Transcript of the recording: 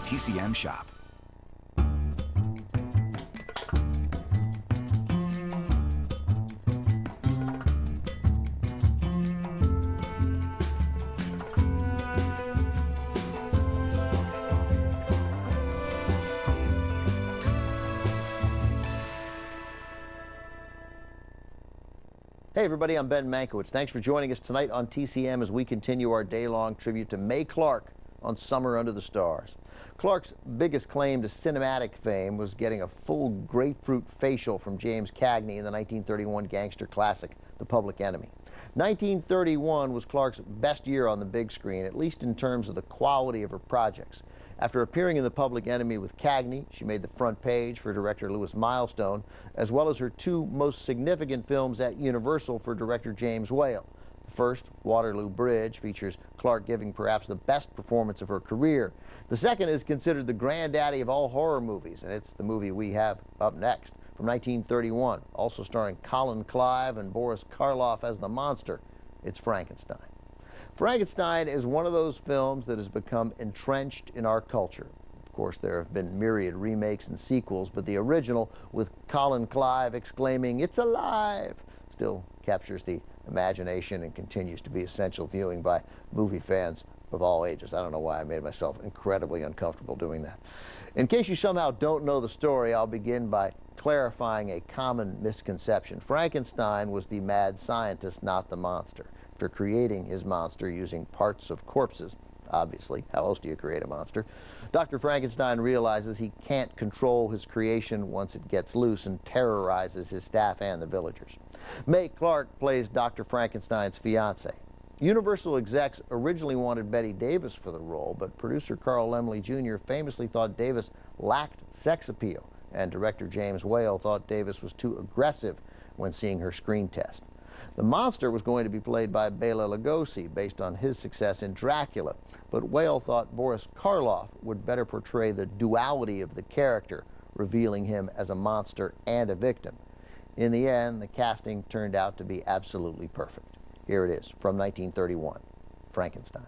TCM Shop. Hey everybody, I'm Ben Mankiewicz. Thanks for joining us tonight on TCM as we continue our day-long tribute to Mae Clarke on Summer Under the Stars. Clarke's biggest claim to cinematic fame was getting a full grapefruit facial from James Cagney in the 1931 gangster classic, The Public Enemy. 1931 was Clarke's best year on the big screen, at least in terms of the quality of her projects. After appearing in The Public Enemy with Cagney, she made the front page for director Louis Milestone, as well as her two most significant films at Universal for director James Whale. The first, Waterloo Bridge, features Clarke giving perhaps the best performance of her career. The second is considered the granddaddy of all horror movies, and it's the movie we have up next, from 1931, also starring Colin Clive and Boris Karloff as the monster. It's Frankenstein. Frankenstein is one of those films that has become entrenched in our culture. Of course, there have been myriad remakes and sequels, but the original, with Colin Clive exclaiming, "It's alive!" still captures the imagination and continues to be essential viewing by movie fans of all ages. I don't know why I made myself incredibly uncomfortable doing that. In case you somehow don't know the story, I'll begin by clarifying a common misconception. Frankenstein was the mad scientist, not the monster. After creating his monster using parts of corpses, obviously, how else do you create a monster, Dr. Frankenstein realizes he can't control his creation once it gets loose and terrorizes his staff and the villagers. Mae Clarke plays Dr. Frankenstein's fiancée. Universal execs originally wanted Bette Davis for the role, but producer Carl Laemmle Jr. famously thought Davis lacked sex appeal, and director James Whale thought Davis was too aggressive when seeing her screen test. The monster was going to be played by Bela Lugosi, based on his success in Dracula, but Whale thought Boris Karloff would better portray the duality of the character, revealing him as a monster and a victim. In the end, the casting turned out to be absolutely perfect. Here it is, from 1931, Frankenstein.